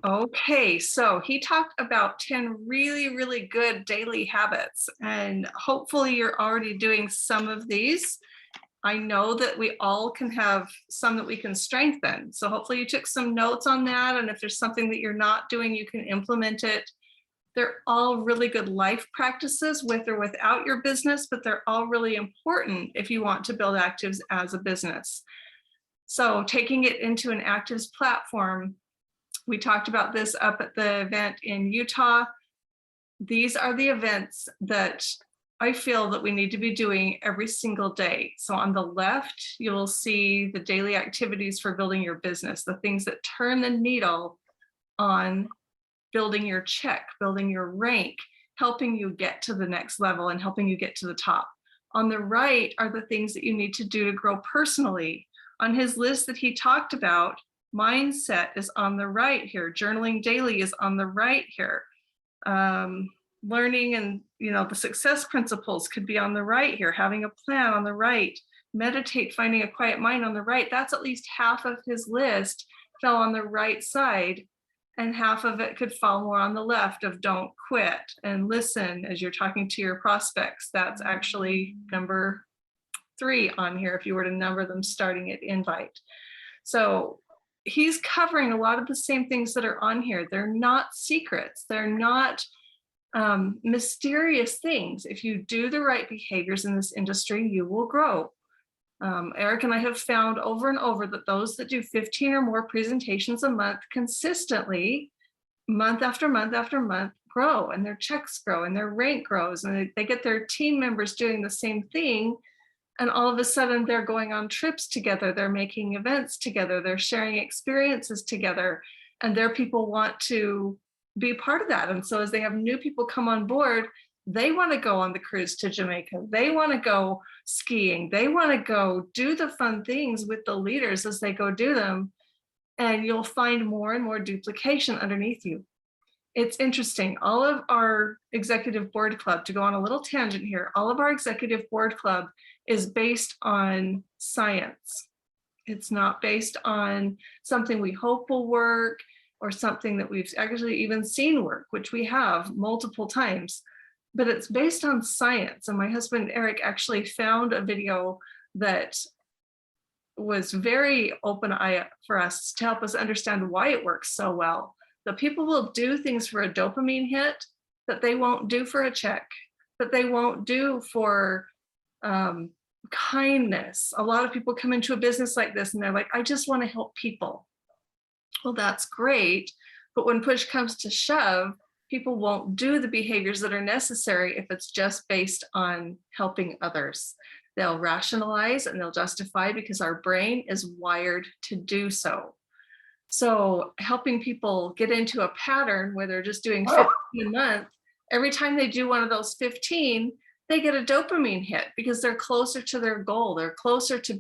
Okay, so he talked about 10 really, really good daily habits, and hopefully you're already doing some of these. I know that we all can have some that we can strengthen. So hopefully you took some notes on that. And if there's something that you're not doing, you can implement it. They're all really good life practices with or without your business, but they're all really important if you want to build actives as a business. So taking it into an actives platform, we talked about this up at the event in Utah. These are the events that I feel that we need to be doing every single day. So on the left, you'll see the daily activities for building your business, the things that turn the needle on building your check, building your rank, helping you get to the next level and helping you get to the top. On the right are the things that you need to do to grow personally. On his list that he talked about, mindset is on the right here. Journaling daily is on the right here. Learning and the success principles could be on the right here. Having a plan on the right. Meditate, finding a quiet mind on the right. That's at least half of his list fell on the right side, and half of it could fall more on the left of don't quit and listen as you're talking to your prospects. That's actually number 3 on here if you were to number them starting at invite. So he's covering a lot of the same things that are on here. They're not secrets. They're not mysterious things. If you do the right behaviors in this industry, you will grow. Eric and I have found over and over that those that do 15 or more presentations a month consistently, month after month after month, grow, and their checks grow and their rank grows, and they get their team members doing the same thing. And all of a sudden they're going on trips together, they're making events together, they're sharing experiences together, and their people want to be part of that. And so as they have new people come on board, they want to go on the cruise to Jamaica, they want to go skiing, they want to go do the fun things with the leaders as they go do them. And you'll find more and more duplication underneath you. It's interesting. All of our executive board club, to go on a little tangent here, all of our executive board club is based on science. It's not based on something we hope will work or something that we've actually even seen work, which we have multiple times, but it's based on science. And my husband, Eric, actually found a video that was very open-eye for us to help us understand why it works so well. That people will do things for a dopamine hit that they won't do for a check, that they won't do for kindness. A lot of people come into a business like this and they're like, I just want to help people. Well, that's great. But when push comes to shove, people won't do the behaviors that are necessary if it's just based on helping others. They'll rationalize and they'll justify because our brain is wired to do so. So helping people get into a pattern where they're just doing 15 a month, every time they do one of those 15, they get a dopamine hit because they're closer to their goal. They're closer to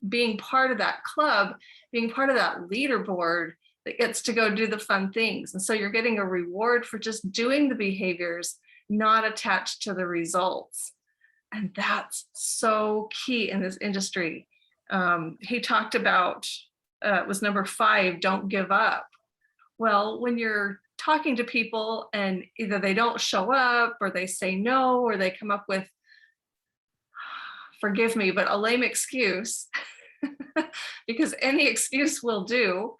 being part of that club, being part of that leaderboard that gets to go do the fun things. And so you're getting a reward for just doing the behaviors, not attached to the results. And that's so key in this industry. He talked about, it was number 5, don't give up. Well, when you're talking to people and either they don't show up or they say no, or they come up with, forgive me, but a lame excuse, because any excuse will do.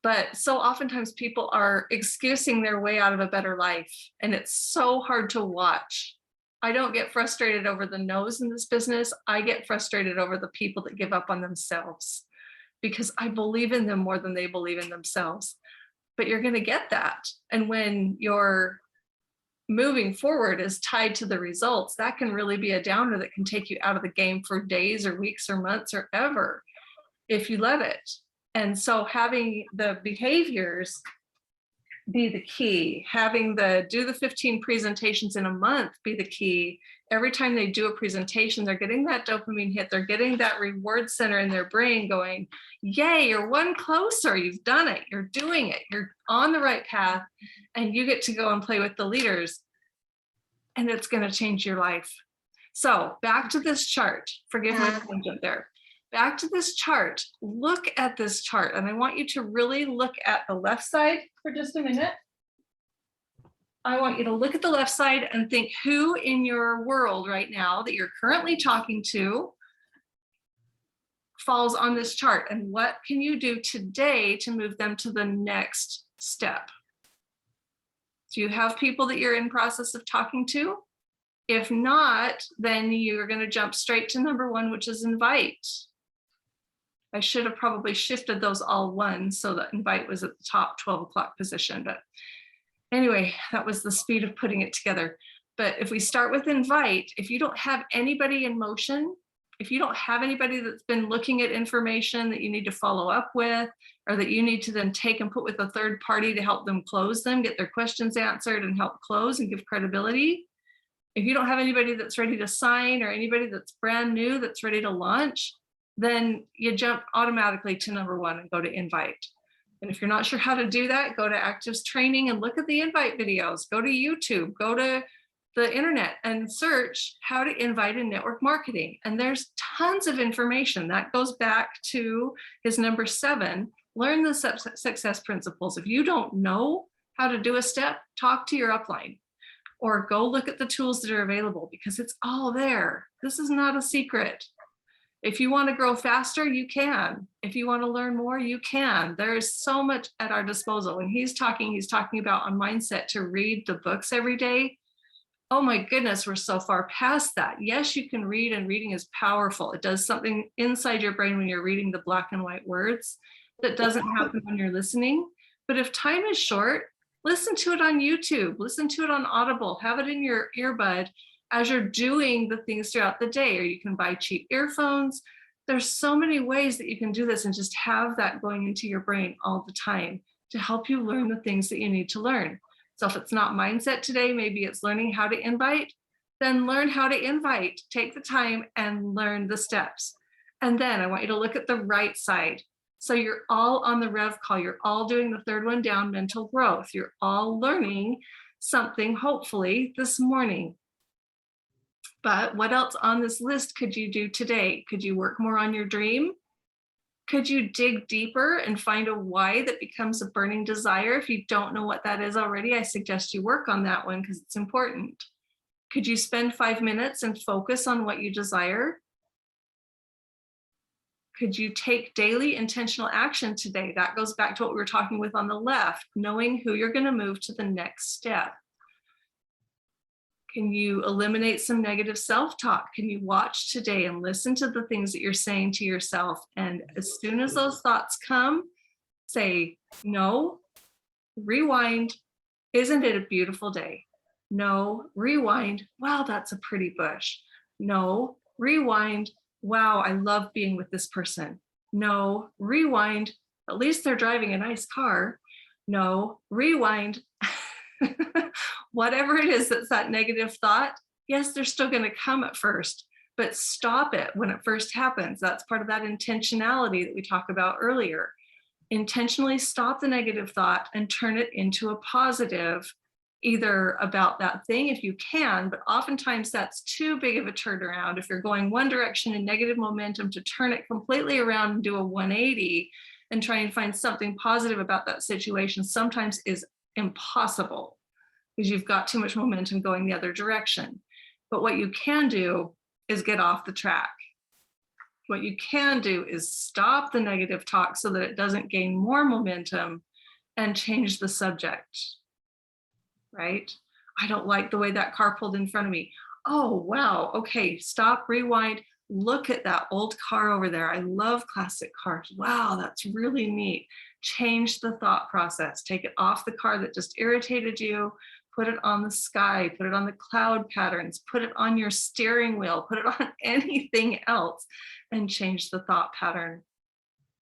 But so oftentimes people are excusing their way out of a better life. And it's so hard to watch. I don't get frustrated over the no's in this business. I get frustrated over the people that give up on themselves because I believe in them more than they believe in themselves. But you're going to get that. And when your moving forward is tied to the results, that can really be a downer that can take you out of the game for days or weeks or months or ever if you let it. And so having the behaviors be the key, having do the 15 presentations in a month be the key. Every time they do a presentation, they're getting that dopamine hit, they're getting that reward center in their brain going, yay, you're one closer, you've done it, you're doing it, you're on the right path, and you get to go and play with the leaders, and it's going to change your life. So back to this chart, forgive my tangent there. Back to this chart. Look at this chart, and I want you to really look at the left side for just a minute. I want you to look at the left side and think who in your world right now that you're currently talking to falls on this chart, and what can you do today to move them to the next step? Do you have people that you're in process of talking to? If not, then you're going to jump straight to number 1, which is invite. I should have probably shifted those all one so that invite was at the top 12 o'clock position, but anyway, that was the speed of putting it together. But if we start with invite, if you don't have anybody in motion, if you don't have anybody that's been looking at information that you need to follow up with, or that you need to then take and put with a third party to help them close them, get their questions answered and help close and give credibility. If you don't have anybody that's ready to sign or anybody that's brand new that's ready to launch, then you jump automatically to number 1 and go to invite. And if you're not sure how to do that, go to Active's training and look at the invite videos. Go to YouTube, go to the internet and search how to invite in network marketing. And there's tons of information. That goes back to his number 7, learn the success principles. If you don't know how to do a step, talk to your upline or go look at the tools that are available because it's all there. This is not a secret. If you want to grow faster, you can. If you want to learn more, you can. There is so much at our disposal. When he's talking about on mindset to read the books every day. Oh my goodness, we're so far past that. Yes, you can read, and reading is powerful. It does something inside your brain when you're reading the black and white words that doesn't happen when you're listening. But if time is short, listen to it on YouTube, listen to it on Audible, have it in your earbud as you're doing the things throughout the day, or you can buy cheap earphones. There's so many ways that you can do this and just have that going into your brain all the time to help you learn the things that you need to learn. So if it's not mindset today, maybe it's learning how to invite, then learn how to invite, take the time and learn the steps. And then I want you to look at the right side. So you're all on the rev call. You're all doing the third one down, mental growth. You're all learning something, hopefully, this morning. But what else on this list could you do today? Could you work more on your dream? Could you dig deeper and find a why that becomes a burning desire? If you don't know what that is already, I suggest you work on that one because it's important. Could you spend 5 minutes and focus on what you desire? Could you take daily intentional action today? That goes back to what we were talking with on the left, knowing who you're going to move to the next step. Can you eliminate some negative self-talk? Can you watch today and listen to the things that you're saying to yourself? And as soon as those thoughts come, say, no, rewind, isn't it a beautiful day? No, rewind, wow, that's a pretty bush. No, rewind, wow, I love being with this person. No, rewind, at least they're driving a nice car. No, rewind. Whatever it is that's that negative thought, yes, they're still going to come at first, but stop it when it first happens. That's part of that intentionality that we talked about earlier. Intentionally stop the negative thought and turn it into a positive, either about that thing if you can, but oftentimes that's too big of a turnaround. If you're going one direction in negative momentum, to turn it completely around and do a 180 and try and find something positive about that situation sometimes is impossible because you've got too much momentum going the other direction. But what you can do is get off the track. What you can do is stop the negative talk so that it doesn't gain more momentum and change the subject, right? I don't like the way that car pulled in front of me. Oh, wow. Okay, stop, rewind. Look at that old car over there. I love classic cars. Wow, that's really neat. Change the thought process. Take it off the car that just irritated you. Put it on the sky, put it on the cloud patterns, put it on your steering wheel, put it on anything else and change the thought pattern.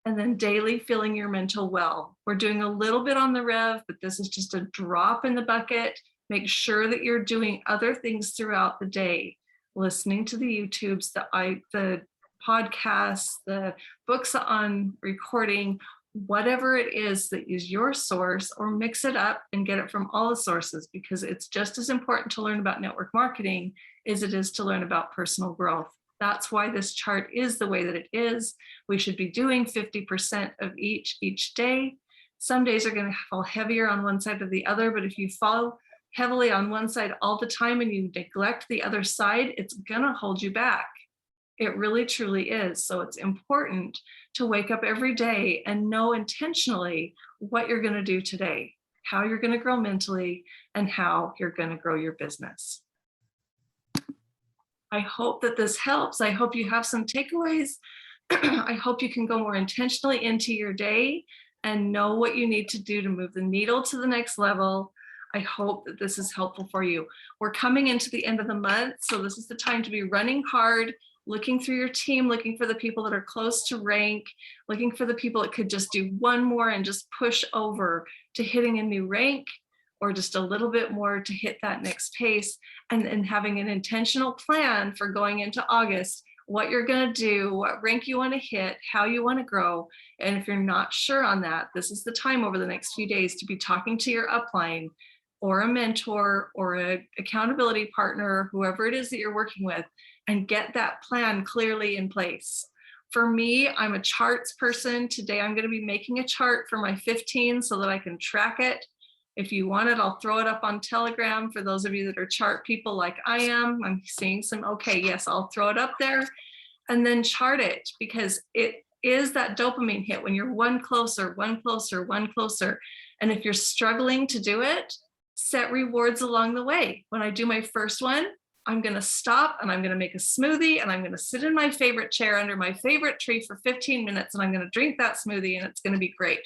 And then daily filling your mental well. We're doing a little bit on the rev, but this is just a drop in the bucket. Make sure that you're doing other things throughout the day, listening to the YouTubes, the podcasts, the books on recording, whatever it is that is your source, or mix it up and get it from all the sources, because it's just as important to learn about network marketing as it is to learn about personal growth. That's why this chart is the way that it is. We should be doing 50% of each day. Some days are going to fall heavier on one side or the other, but if you fall heavily on one side all the time and you neglect the other side, it's going to hold you back. It really truly is. So it's important to wake up every day and know intentionally what you're going to do today, how you're going to grow mentally, and how you're going to grow your business. I hope that this helps. I hope you have some takeaways. I hope you can go more intentionally into your day and know what you need to do to move the needle to the next level. I hope that this is helpful for you. We're coming into the end of the month, so this is the time to be running hard, looking through your team, looking for the people that are close to rank, looking for the people that could just do one more and just push over to hitting a new rank, or just a little bit more to hit that next pace, and having an intentional plan for going into August, what you're going to do, what rank you want to hit, how you want to grow. And if you're not sure on that, this is the time over the next few days to be talking to your upline or a mentor or an accountability partner, whoever it is that you're working with, and get that plan clearly in place. For me, I'm a charts person. Today, I'm going to be making a chart for my 15 so that I can track it. If you want it, I'll throw it up on Telegram for those of you that are chart people like I am. I'm seeing some, okay, yes, I'll throw it up there and then chart it, because it is that dopamine hit when you're one closer, one closer, one closer. And if you're struggling to do it, set rewards along the way. When I do my first one, I'm going to stop and I'm going to make a smoothie and I'm going to sit in my favorite chair under my favorite tree for 15 minutes and I'm going to drink that smoothie and it's going to be great.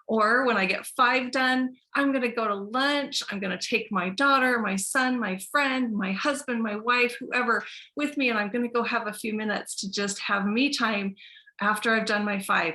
Or when I get 5 done, I'm going to go to lunch. I'm going to take my daughter, my son, my friend, my husband, my wife, whoever with me, and I'm going to go have a few minutes to just have me time after I've done my 5.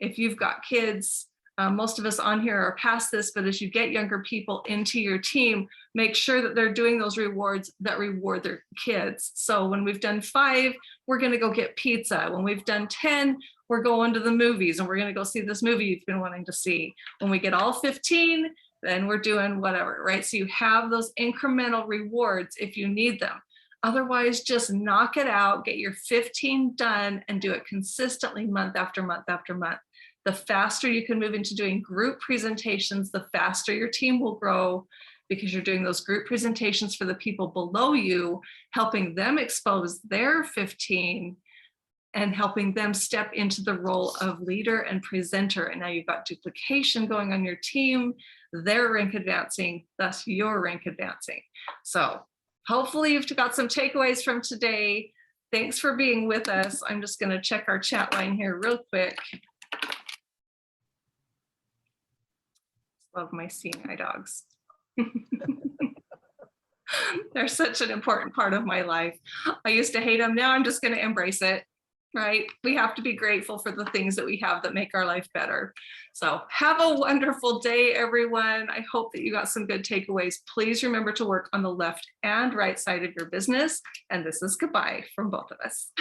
If you've got kids, most of us on here are past this, but as you get younger people into your team, make sure that they're doing those rewards that reward their kids. So when we've done 5, we're going to go get pizza. When we've done 10, we're going to the movies and we're going to go see this movie you've been wanting to see. When we get all 15, then we're doing whatever, right? So you have those incremental rewards if you need them. Otherwise, just knock it out, get your 15 done and do it consistently month after month after month. The faster you can move into doing group presentations, the faster your team will grow, because you're doing those group presentations for the people below you, helping them expose their 15 and helping them step into the role of leader and presenter. And now you've got duplication going on your team, their rank advancing, thus your rank advancing. So hopefully you've got some takeaways from today. Thanks for being with us. I'm just going to check our chat line here real quick. Love my seeing eye dogs. They're such an important part of my life. I used to hate them. Now I'm just going to embrace it, right? We have to be grateful for the things that we have that make our life better. So have a wonderful day, everyone. I hope that you got some good takeaways. Please remember to work on the left and right side of your business. And this is goodbye from both of us.